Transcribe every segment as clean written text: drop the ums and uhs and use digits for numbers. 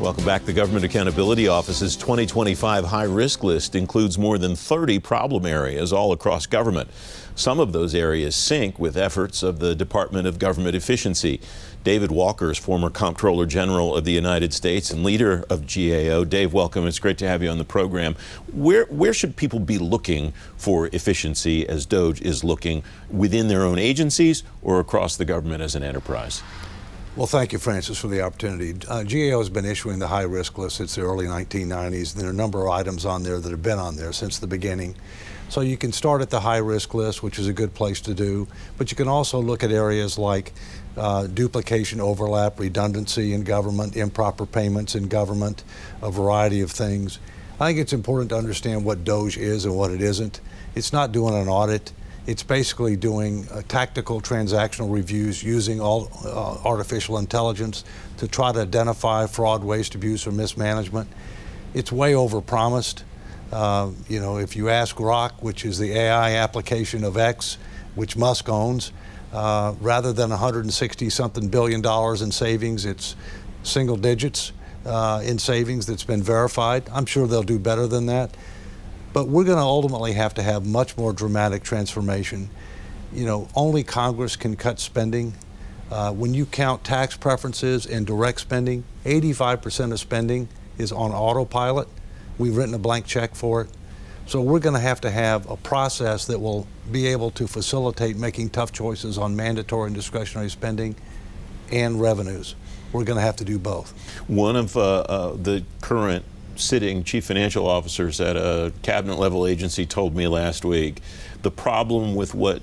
Welcome back. The Government Accountability Office's 2025 High Risk List includes more than 30 problem areas all across government. Some of those areas sync with efforts of the Department of Government Efficiency. David Walker is former Comptroller General of the United States and leader of GAO. Dave, welcome. It's great to have you on the program. Where should people be looking for efficiency as DOGE is looking within their own agencies or across the government as an enterprise? Well, thank you, Francis, for the opportunity. GAO has been issuing the high risk list since the early 1990s. There are a number of items on there that have been on there since the beginning. So you can start at the high risk list, which is a good place to do, but you can also look at areas like duplication, overlap, redundancy in government, improper payments in government, a variety of things. I think it's important to understand what DOGE is and what it isn't. It's not doing an audit. It's basically doing tactical transactional reviews using all artificial intelligence to try to identify fraud, waste, abuse, or mismanagement. It's way overpromised. You know, if you ask Grok, which is the AI application of X, which Musk owns, rather than $160-something billion in savings, it's single digits in savings that's been verified. I'm sure they'll do better than that. But we're going to ultimately have to have much more dramatic transformation. You know, only Congress can cut spending. When you count tax preferences and direct spending, 85% of spending is on autopilot. We've written a blank check for it. So we're going to have a process that will be able to facilitate making tough choices on mandatory and discretionary spending and revenues. We're going to have to do both. One of the current sitting chief financial officers at a cabinet level agency told me last week, the problem with what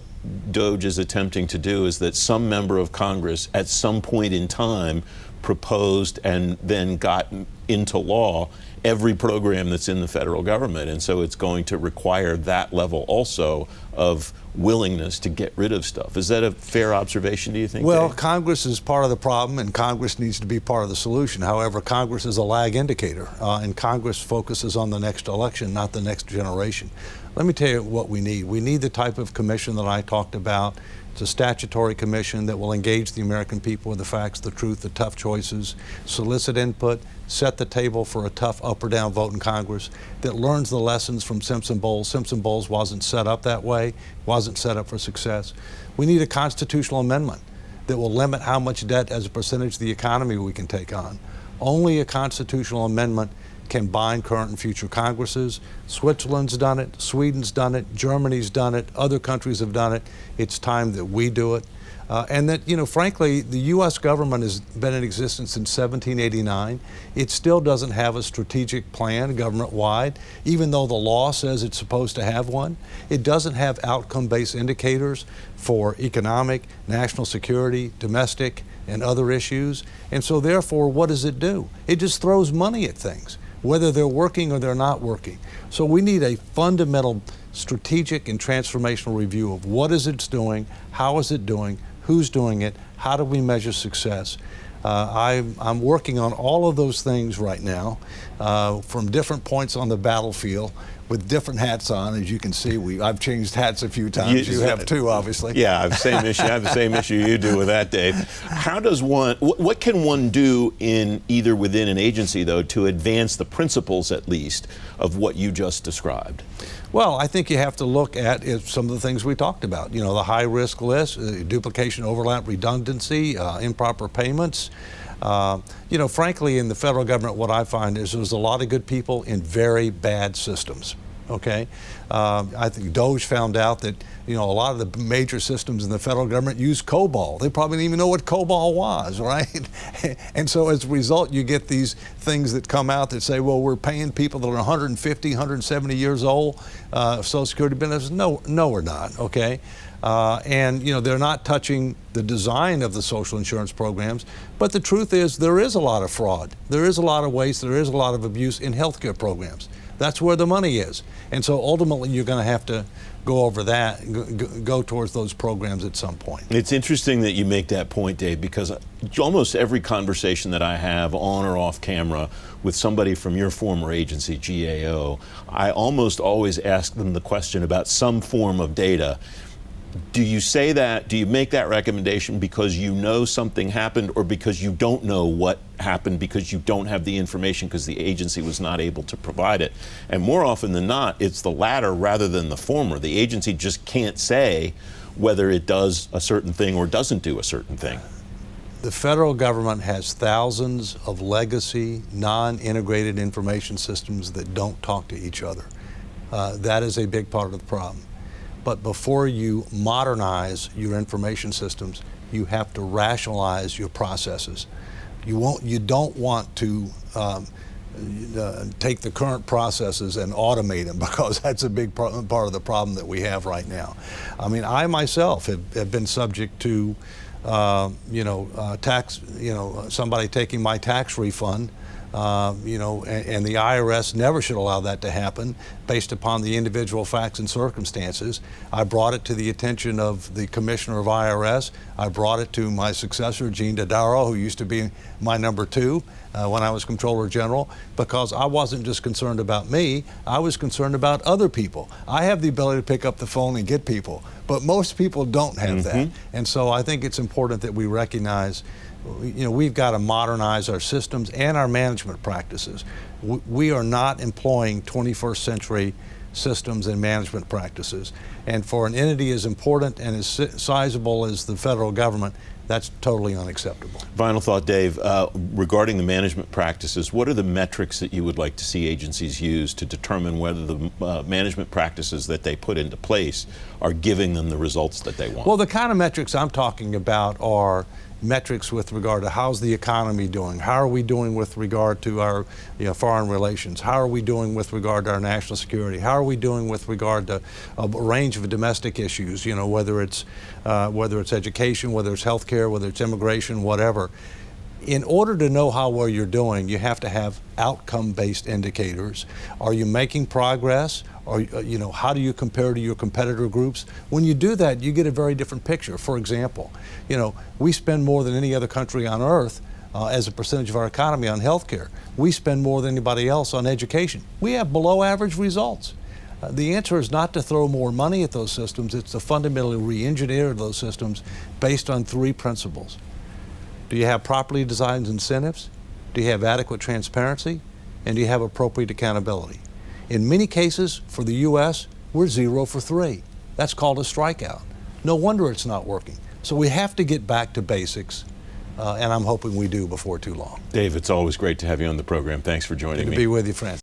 DOGE is attempting to do is that some member of Congress at some point in time proposed and then got into law every program that's in the federal government. And so it's going to require that level also of willingness to get rid of stuff. Is that a fair observation, do you think? Well, Dave? Congress is part of the problem and Congress needs to be part of the solution. However, Congress is a lag indicator and Congress focuses on the next election, not the next generation. Let me tell you what we need. We need the type of commission that I talked about. It's a statutory commission that will engage the American people with the facts, the truth, the tough choices, solicit input, set the table for a tough up or down vote in Congress, that learns the lessons from Simpson Bowles. Simpson Bowles wasn't set up that way, wasn't set up for success. We need a constitutional amendment that will limit how much debt as a percentage of the economy we can take on. Only a constitutional amendment can bind current and future Congresses. Switzerland's done it, Sweden's done it, Germany's done it, other countries have done it. It's time that we do it. And that, you know, frankly, the U.S. government has been in existence since 1789. It still doesn't have a strategic plan government-wide, even though the law says it's supposed to have one. It doesn't have outcome-based indicators for economic, national security, domestic, and other issues. And so therefore, what does it do? It just throws money at things, whether they're working or they're not working. So we need a fundamental strategic and transformational review of what is it doing, how is it doing, who's doing it, how do we measure success. I'm working on all of those things right now from different points on the battlefield with different hats on. As you can see, I've changed hats a few times. You have too, obviously. Yeah, I have the same issue. I have the same issue you do with that, Dave. How does what can one do in either within an agency, though, to advance the principles, at least, of what you just described? Well, I think you have to look at some of the things we talked about. You know, the high risk list, duplication, overlap, redundancy, improper payments. You know, frankly, in the federal government, what I find is there's a lot of good people in very bad systems. Okay, I think DOGE found out that, you know, a lot of the major systems in the federal government use COBOL. They probably didn't even know what COBOL was, right? And so as a result, you get these things that come out that say, well, we're paying people that are 150, 170 years old, Social Security benefits. No, we're not, okay? And, you know, they're not touching the design of the social insurance programs. But the truth is there is a lot of fraud. There is a lot of waste. There is a lot of abuse in healthcare programs. That's where the money is. And so ultimately you're going to have to go over that, go towards those programs at some point. It's interesting that you make that point, Dave, because almost every conversation that I have on or off camera with somebody from your former agency, GAO, I almost always ask them the question about some form of data. Do you say that, do you make that recommendation because you know something happened or because you don't know what happen because you don't have the information because the agency was not able to provide it. And more often than not, it's the latter rather than the former. The agency just can't say whether it does a certain thing or doesn't do a certain thing. The federal government has thousands of legacy, non-integrated information systems that don't talk to each other. That is a big part of the problem. But before you modernize your information systems, you have to rationalize your processes. You don't want to take the current processes and automate them, because that's a big part of the problem that we have right now. I mean, I myself have been subject to tax, somebody taking my tax refund, and the IRS never should allow that to happen based upon the individual facts and circumstances. I brought it to the attention of the Commissioner of IRS. I brought it to my successor, Gene Dodaro, who used to be my number 2 when I was Comptroller General, because I wasn't just concerned about me, I was concerned about other people. I have the ability to pick up the phone and get people, but most people don't have that. And so I think it's important that we recognize, we've got to modernize our systems and our management practices. We are not employing 21st century systems and management practices. And for an entity as important and as sizable as the federal government, that's totally unacceptable. Final thought, Dave, regarding the management practices, what are the metrics that you would like to see agencies use to determine whether the management practices that they put into place are giving them the results that they want? Well, the kind of metrics I'm talking about are metrics with regard to how's the economy doing, how are we doing with regard to our foreign relations, how are we doing with regard to our national security, how are we doing with regard to a range of domestic issues, whether it's education, whether it's healthcare, whether it's immigration, whatever. In order to know how well you're doing, you have to have outcome-based indicators. Are you making progress? Or, how do you compare to your competitor groups? When you do that, you get a very different picture. For example, we spend more than any other country on earth as a percentage of our economy on healthcare. We spend more than anybody else on education. We have below average results. The answer is not to throw more money at those systems, it's to fundamentally re-engineer those systems based on 3 principles. Do you have properly designed incentives? Do you have adequate transparency? And do you have appropriate accountability? In many cases, for the U.S., we're 0 for 3. That's called a strikeout. No wonder it's not working. So we have to get back to basics, and I'm hoping we do before too long. Dave, it's always great to have you on the program. Thanks for joining me. Good to be with you, friends.